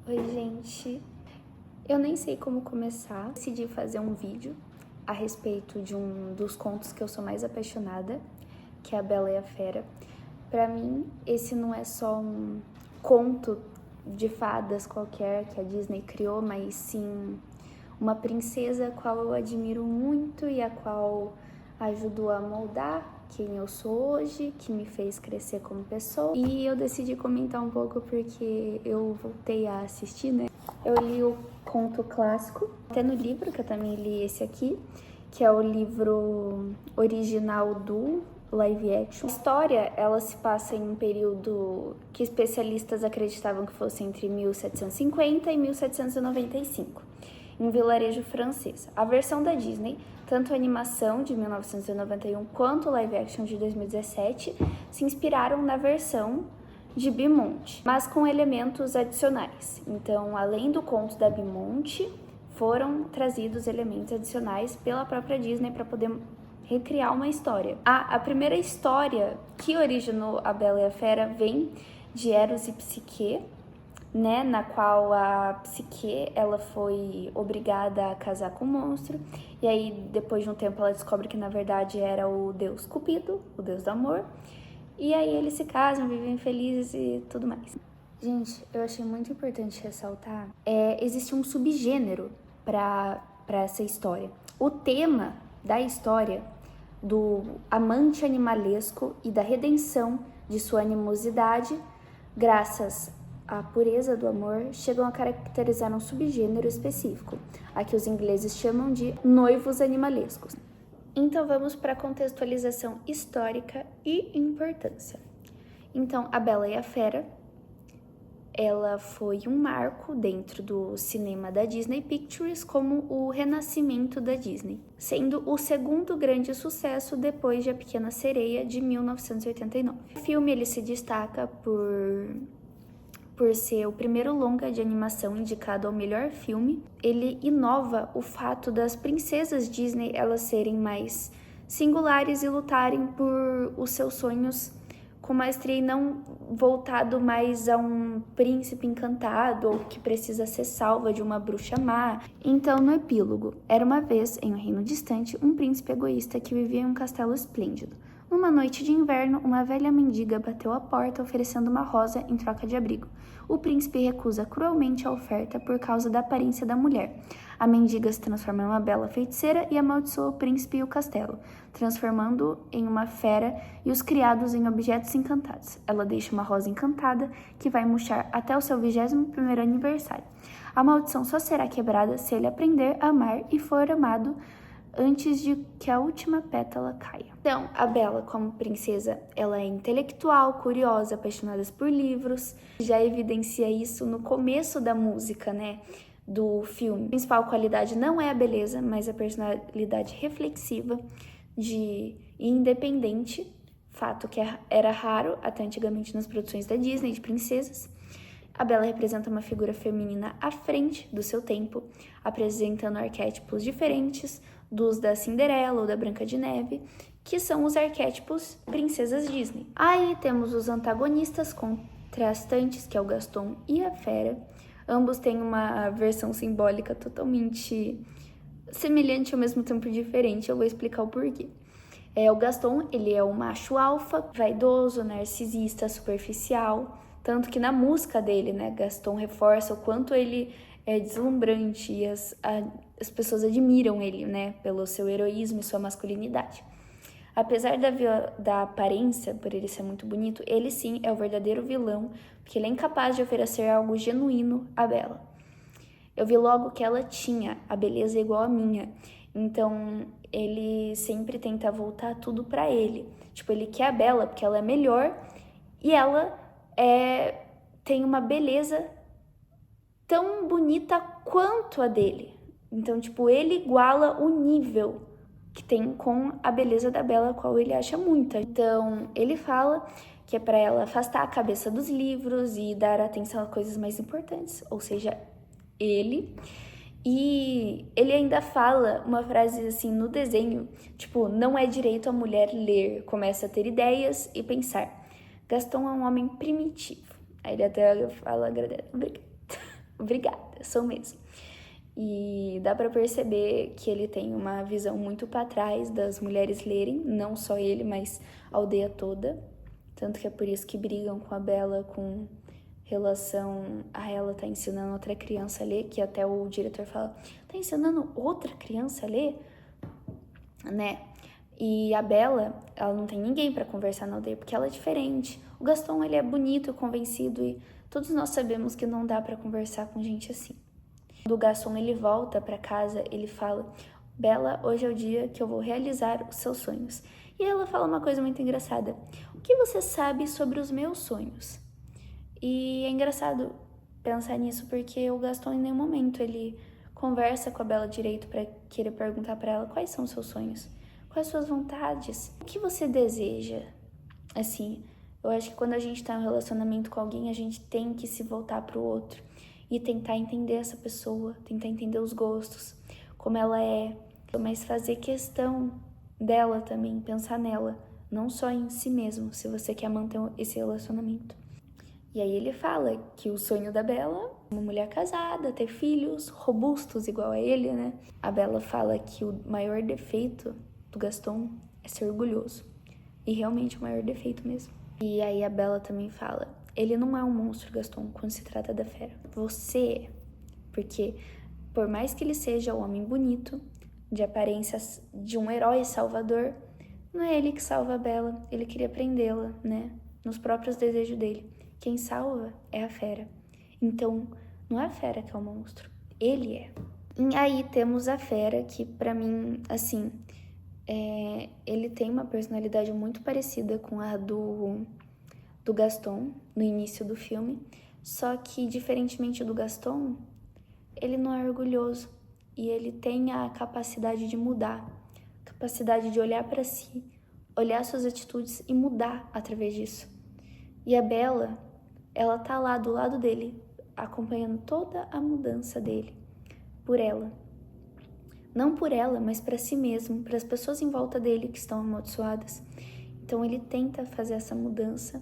Oi, gente. Eu nem sei como começar. Decidi fazer um vídeo a respeito de um dos contos que eu sou mais apaixonada, que é A Bela e a Fera. Pra mim, esse não é só um conto de fadas qualquer que a Disney criou, mas sim uma princesa a qual eu admiro muito e a qual ajudou a moldar quem eu sou hoje, que me fez crescer como pessoa. E eu decidi comentar um pouco porque eu voltei a assistir, né? Eu li o conto clássico, até no livro, que eu também li esse aqui, que é o livro original do live action. A história, ela se passa em um período que especialistas acreditavam que fosse entre 1750 e 1795, em um vilarejo francês. A versão da Disney, tanto a animação de 1991 quanto o live action de 2017, se inspiraram na versão de Bimonte, mas com elementos adicionais. Então, além do conto da Bimonte, foram trazidos elementos adicionais pela própria Disney para poder recriar uma história. A primeira história que originou A Bela e a Fera vem de Eros e Psique, né, na qual a Psique, ela foi obrigada a casar com o monstro, e aí depois de um tempo ela descobre que na verdade era o deus Cupido, o deus do amor, e aí eles se casam, vivem felizes e tudo mais. Gente, eu achei muito importante ressaltar, existe um subgênero para essa história. O tema da história do amante animalesco e da redenção de sua animosidade, graças à pureza do amor, chegam a caracterizar um subgênero específico, a que os ingleses chamam de noivos animalescos. Então vamos para a contextualização histórica e importância. Então, A Bela e a Fera, ela foi um marco dentro do cinema da Disney Pictures como o renascimento da Disney, sendo o segundo grande sucesso depois de A Pequena Sereia, de 1989. O filme ele se destaca por ser o primeiro longa de animação indicado ao melhor filme. Ele inova o fato das princesas Disney elas serem mais singulares e lutarem por os seus sonhos com maestria e não voltado mais a um príncipe encantado ou que precisa ser salva de uma bruxa má. Então, no epílogo, era uma vez, em um reino distante, um príncipe egoísta que vivia em um castelo esplêndido. Numa noite de inverno, uma velha mendiga bateu à porta oferecendo uma rosa em troca de abrigo. O príncipe recusa cruelmente a oferta por causa da aparência da mulher. A mendiga se transforma em uma bela feiticeira e amaldiçoa o príncipe e o castelo, transformando-o em uma fera e os criados em objetos encantados. Ela deixa uma rosa encantada que vai murchar até o seu 21º aniversário. A maldição só será quebrada se ele aprender a amar e for amado antes de que a última pétala caia. Então, a Bela, como princesa, ela é intelectual, curiosa, apaixonada por livros. Já evidencia isso no começo da música, né, do filme. A principal qualidade não é a beleza, mas a personalidade reflexiva e independente, fato que era raro até antigamente nas produções da Disney de princesas. A Bela representa uma figura feminina à frente do seu tempo, apresentando arquétipos diferentes dos da Cinderela ou da Branca de Neve, que são os arquétipos princesas Disney. Aí temos os antagonistas contrastantes, que é o Gaston e a Fera. Ambos têm uma versão simbólica totalmente semelhante ao mesmo tempo diferente. Eu vou explicar o porquê. O Gaston, ele é o macho alfa, vaidoso, narcisista, superficial. Tanto que na música dele, né, Gaston reforça o quanto ele é deslumbrante e as pessoas admiram ele, né, pelo seu heroísmo e sua masculinidade. Apesar da aparência, por ele ser muito bonito, ele sim é o verdadeiro vilão, porque ele é incapaz de oferecer algo genuíno à Bela. Eu vi logo que ela tinha a beleza igual a minha, então ele sempre tenta voltar tudo pra ele. Tipo, ele quer a Bela porque ela é melhor e ela tem uma beleza tão bonita quanto a dele. Então, tipo, ele iguala o nível que tem com a beleza da Bela, a qual ele acha muita. Então, ele fala que é para ela afastar a cabeça dos livros e dar atenção a coisas mais importantes, ou seja, ele. E ele ainda fala uma frase assim no desenho, tipo, não é direito a mulher ler, começa a ter ideias e pensar. Gaston é um homem primitivo. Aí ele até fala, agradece, obrigada. Obrigada, sou mesmo. E dá pra perceber que ele tem uma visão muito pra trás das mulheres lerem, não só ele, mas a aldeia toda. Tanto que é por isso que brigam com a Bella com relação a ela tá ensinando outra criança a ler, que até o diretor fala, tá ensinando outra criança a ler? Né? E a Bella, ela não tem ninguém pra conversar na aldeia, porque ela é diferente. O Gaston, ele é bonito, convencido, e todos nós sabemos que não dá pra conversar com gente assim. Quando o Gaston ele volta para casa, ele fala: Bella, hoje é o dia que eu vou realizar os seus sonhos. E ela fala uma coisa muito engraçada: o que você sabe sobre os meus sonhos? E é engraçado pensar nisso porque o Gaston em nenhum momento ele conversa com a Bella direito para querer perguntar para ela quais são os seus sonhos, quais suas vontades, o que você deseja. Assim, eu acho que quando a gente tá em um relacionamento com alguém, a gente tem que se voltar pro outro e tentar entender essa pessoa, tentar entender os gostos, como ela é, mas fazer questão dela também, pensar nela, não só em si mesmo, se você quer manter esse relacionamento. E aí ele fala que o sonho da Bella é uma mulher casada, ter filhos robustos igual a ele, né? A Bella fala que o maior defeito do Gaston é ser orgulhoso. E realmente o maior defeito mesmo. E aí a Bella também fala, ele não é um monstro, Gaston, quando se trata da fera. Você é. Porque por mais que ele seja um homem bonito, de aparência de um herói salvador, não é ele que salva a Bella. Ele queria prendê-la, né? Nos próprios desejos dele. Quem salva é a fera. Então, não é a fera que é o monstro. Ele é. E aí temos a fera que, pra mim, assim... ele tem uma personalidade muito parecida com a do Gaston no início do filme, só que diferentemente do Gaston, ele não é orgulhoso e ele tem a capacidade de mudar, capacidade de olhar para si, olhar suas atitudes e mudar através disso. E a Bella, ela tá lá do lado dele, acompanhando toda a mudança dele, por ela. Não por ela, mas para si mesmo, para as pessoas em volta dele que estão amaldiçoadas. Então ele tenta fazer essa mudança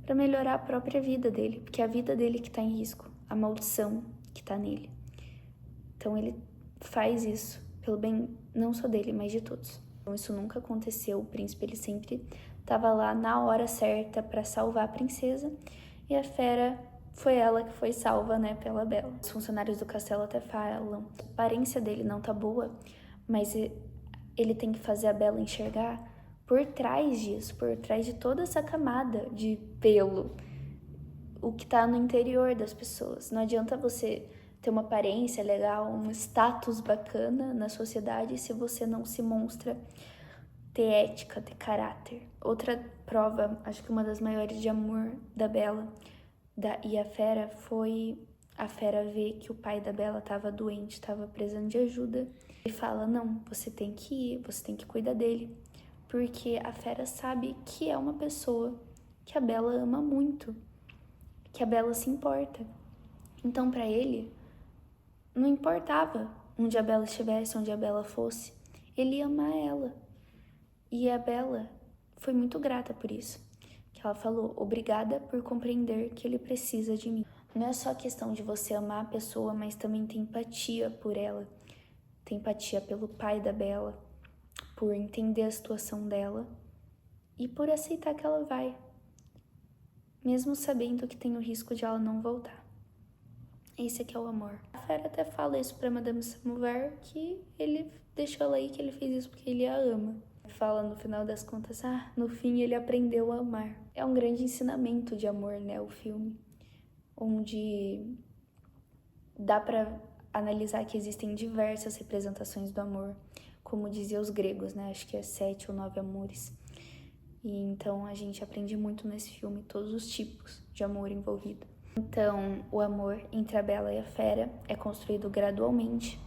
para melhorar a própria vida dele, porque é a vida dele que está em risco, a maldição que está nele. Então ele faz isso pelo bem não só dele, mas de todos. Então isso nunca aconteceu, o príncipe ele sempre estava lá na hora certa para salvar a princesa e a fera foi ela que foi salva, né, pela Bella. Os funcionários do castelo até falam, a aparência dele não tá boa, mas ele tem que fazer a Bella enxergar por trás disso, por trás de toda essa camada de pelo, o que tá no interior das pessoas. Não adianta você ter uma aparência legal, um status bacana na sociedade se você não se mostra ter ética, ter caráter. Outra prova, acho que uma das maiores de amor da Bella e a fera foi a fera ver que o pai da Bella estava doente, estava precisando de ajuda. E fala, não, você tem que ir, você tem que cuidar dele. Porque a fera sabe que é uma pessoa que a Bella ama muito, que a Bella se importa. Então para ele, não importava onde a Bella estivesse, onde a Bella fosse, ele ia amar ela. E a Bella foi muito grata por isso. Que ela falou, obrigada por compreender que ele precisa de mim. Não é só questão de você amar a pessoa, mas também ter empatia por ela. Ter empatia pelo pai da Bella, por entender a situação dela e por aceitar que ela vai, mesmo sabendo que tem o risco de ela não voltar. Esse aqui é o amor. A fera até fala isso pra Madame Samovar, que ele deixou ela aí, que ele fez isso porque ele a ama. Fala no final das contas, no fim ele aprendeu a amar. É um grande ensinamento de amor, né, o filme, onde dá pra analisar que existem diversas representações do amor, como diziam os gregos, né, acho que é 7 ou 9 amores. E então a gente aprende muito nesse filme todos os tipos de amor envolvido. Então, o amor entre a Bella e a fera é construído gradualmente.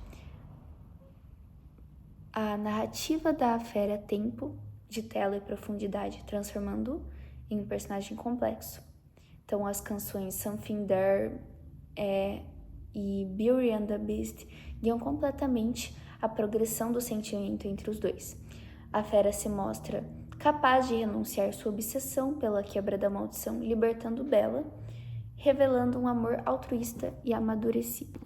A narrativa da fera é tempo de tela e profundidade, transformando em um personagem complexo. Então, as canções Something There e Beauty and the Beast guiam completamente a progressão do sentimento entre os dois. A fera se mostra capaz de renunciar sua obsessão pela quebra da maldição, libertando Bella, revelando um amor altruísta e amadurecido.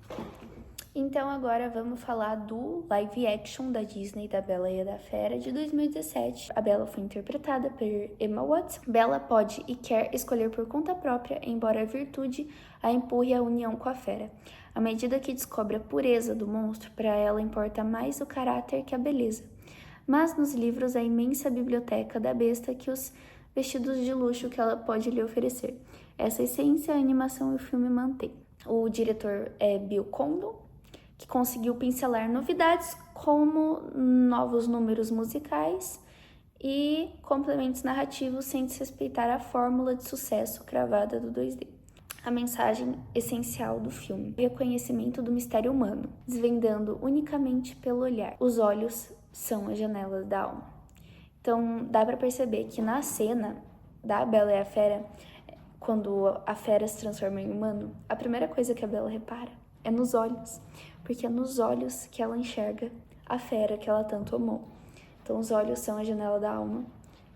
Então agora vamos falar do live action da Disney, da Bela e a Fera, de 2017. A Bela foi interpretada por Emma Watson. Bela pode e quer escolher por conta própria, embora a virtude a empurre à união com a fera. À medida que descobre a pureza do monstro, para ela importa mais o caráter que a beleza. Mas nos livros, a imensa biblioteca da besta que os vestidos de luxo que ela pode lhe oferecer. Essa essência a animação e o filme mantém. O diretor é Bill Condon, que conseguiu pincelar novidades como novos números musicais e complementos narrativos sem desrespeitar a fórmula de sucesso cravada do 2D. A mensagem essencial do filme: o reconhecimento do mistério humano, desvendando unicamente pelo olhar. Os olhos são as janelas da alma. Então, dá para perceber que na cena da Bela e a Fera, quando a fera se transforma em humano, a primeira coisa que a Bela repara é nos olhos, porque é nos olhos que ela enxerga a fera que ela tanto amou. Então, os olhos são a janela da alma.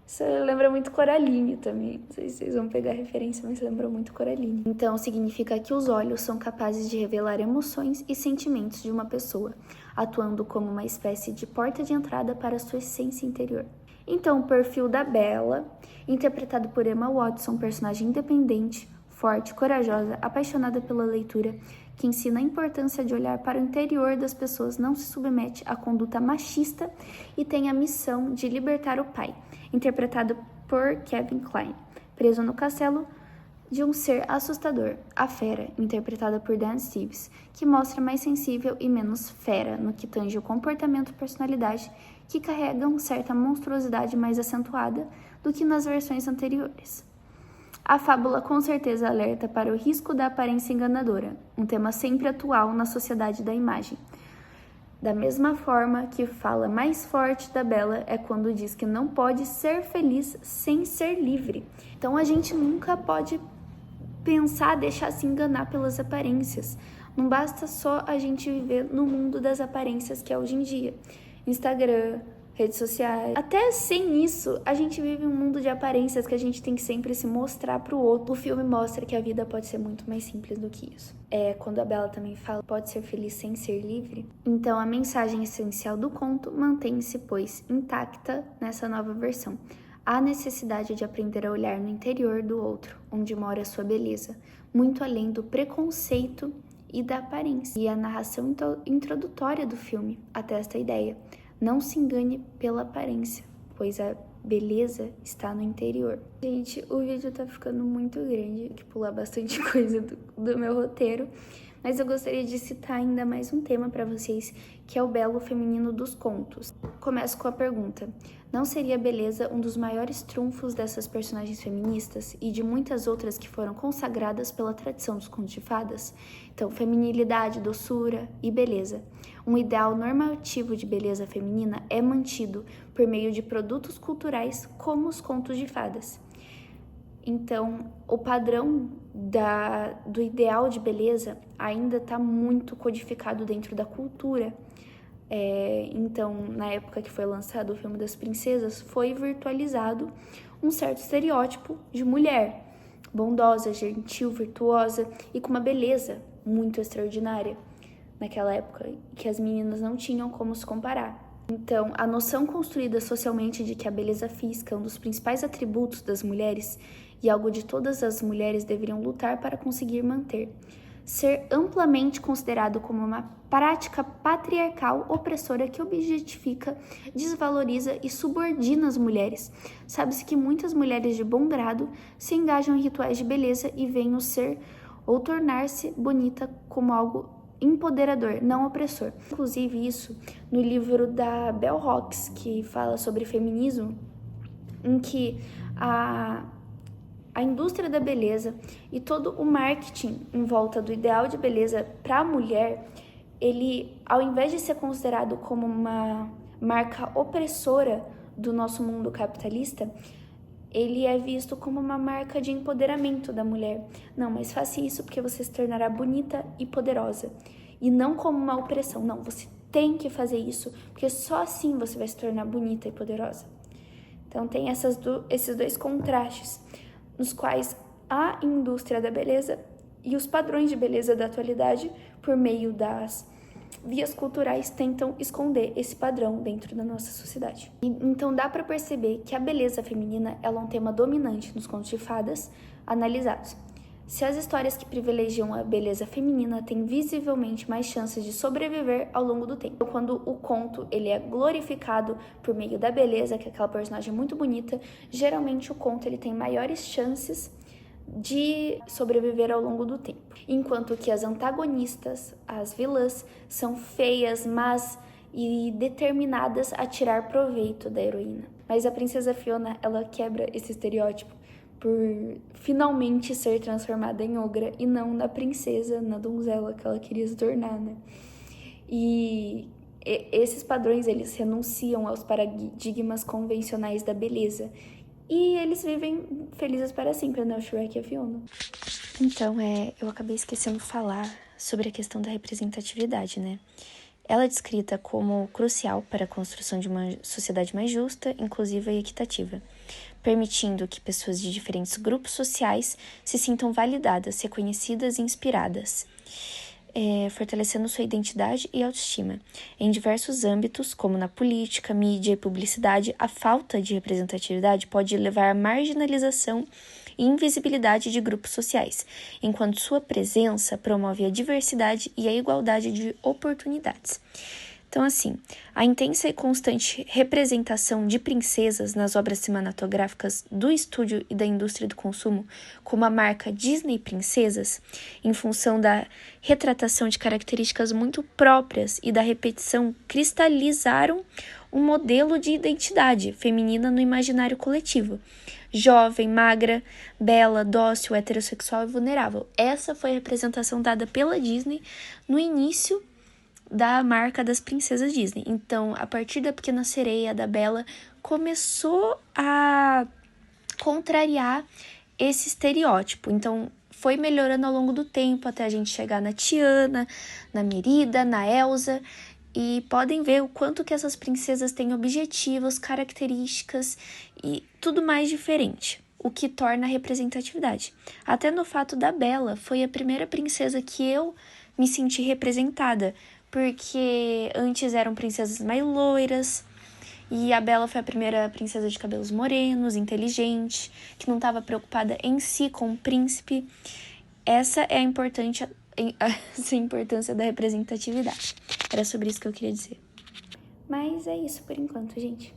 Isso lembra muito Coraline também. Não sei se vocês vão pegar a referência, mas lembra muito Coraline. Então, significa que os olhos são capazes de revelar emoções e sentimentos de uma pessoa, atuando como uma espécie de porta de entrada para a sua essência interior. Então, o perfil da Bela, interpretado por Emma Watson, personagem independente, forte, corajosa, apaixonada pela leitura, que ensina a importância de olhar para o interior das pessoas, não se submete à conduta machista e tem a missão de libertar o pai, interpretado por Kevin Kline, preso no castelo de um ser assustador, a fera, interpretada por Dan Stevens, que mostra mais sensível e menos fera no que tange o comportamento e personalidade, que carregam certa monstruosidade mais acentuada do que nas versões anteriores. A fábula com certeza alerta para o risco da aparência enganadora, um tema sempre atual na sociedade da imagem. Da mesma forma que fala mais forte da Bela é quando diz que não pode ser feliz sem ser livre. Então a gente nunca pode pensar, deixar se enganar pelas aparências. Não basta só a gente viver no mundo das aparências que é hoje em dia. Instagram, redes sociais. Até sem isso, a gente vive um mundo de aparências que a gente tem que sempre se mostrar pro outro. O filme mostra que a vida pode ser muito mais simples do que isso. Quando a Bela também fala, pode ser feliz sem ser livre. Então, a mensagem essencial do conto mantém-se, pois, intacta nessa nova versão. Há necessidade de aprender a olhar no interior do outro, onde mora a sua beleza, muito além do preconceito e da aparência. E a narração introdutória do filme atesta a ideia. Não se engane pela aparência, pois a beleza está no interior. Gente, o vídeo tá ficando muito grande, que pular bastante coisa do meu roteiro, mas eu gostaria de citar ainda mais um tema para vocês, que é o belo feminino dos contos. Começo com a pergunta: não seria a beleza um dos maiores trunfos dessas personagens feministas e de muitas outras que foram consagradas pela tradição dos contos de fadas? Então, feminilidade, doçura e beleza. Um ideal normativo de beleza feminina é mantido por meio de produtos culturais como os contos de fadas. Então, o padrão do ideal de beleza ainda está muito codificado dentro da cultura. Então, na época que foi lançado o filme das princesas, foi virtualizado um certo estereótipo de mulher bondosa, gentil, virtuosa e com uma beleza muito extraordinária naquela época, que as meninas não tinham como se comparar. Então, a noção construída socialmente de que a beleza física é um dos principais atributos das mulheres e algo de todas as mulheres deveriam lutar para conseguir manter. Ser amplamente considerado como uma prática patriarcal opressora que objetifica, desvaloriza e subordina as mulheres. Sabe-se que muitas mulheres de bom grado se engajam em rituais de beleza e veem o ser ou tornar-se bonita como algo empoderador, não opressor. Inclusive isso no livro da Bell Hooks, que fala sobre feminismo, em que a indústria da beleza e todo o marketing em volta do ideal de beleza para a mulher, ele, ao invés de ser considerado como uma marca opressora do nosso mundo capitalista, ele é visto como uma marca de empoderamento da mulher. Não, mas faça isso porque você se tornará bonita e poderosa. E não como uma opressão. Não, você tem que fazer isso, porque só assim você vai se tornar bonita e poderosa. Então tem esses dois contrastes, nos quais a indústria da beleza e os padrões de beleza da atualidade, por meio das vias culturais, tentam esconder esse padrão dentro da nossa sociedade. Então dá para perceber que a beleza feminina ela é um tema dominante nos contos de fadas analisados. Se as histórias que privilegiam a beleza feminina têm visivelmente mais chances de sobreviver ao longo do tempo. Quando o conto ele é glorificado por meio da beleza, que é aquela personagem muito bonita, geralmente o conto ele tem maiores chances de sobreviver ao longo do tempo. Enquanto que as antagonistas, as vilãs, são feias, más e determinadas a tirar proveito da heroína. Mas a princesa Fiona, ela quebra esse estereótipo por finalmente ser transformada em ogra e não na princesa, na donzela que ela queria se tornar, né? E esses padrões, eles renunciam aos paradigmas convencionais da beleza. E eles vivem felizes para sempre, né? O Shrek e a Fiona. Então, eu acabei esquecendo de falar sobre a questão da representatividade, né? Ela é descrita como crucial para a construção de uma sociedade mais justa, inclusiva e equitativa, permitindo que pessoas de diferentes grupos sociais se sintam validadas, reconhecidas e inspiradas, fortalecendo sua identidade e autoestima. Em diversos âmbitos, como na política, mídia e publicidade, a falta de representatividade pode levar à marginalização e invisibilidade de grupos sociais, enquanto sua presença promove a diversidade e a igualdade de oportunidades. Então, assim, a intensa e constante representação de princesas nas obras cinematográficas do estúdio e da indústria do consumo, como a marca Disney Princesas, em função da retratação de características muito próprias e da repetição, cristalizaram um modelo de identidade feminina no imaginário coletivo. Jovem, magra, bela, dócil, heterossexual e vulnerável. Essa foi a representação dada pela Disney no início da marca das princesas Disney. Então, a partir da Pequena Sereia, da Bela, começou a contrariar esse estereótipo. Então, foi melhorando ao longo do tempo até a gente chegar na Tiana, na Merida, na Elsa. E podem ver o quanto que essas princesas têm objetivos, características e tudo mais diferente, o que torna a representatividade. Até no fato da Bela, foi a primeira princesa que eu me senti representada, porque antes eram princesas mais loiras, e a Bela foi a primeira princesa de cabelos morenos, inteligente, que não estava preocupada em si com o príncipe. Essa é a importância da representatividade. Era sobre isso que eu queria dizer. Mas é isso por enquanto, gente.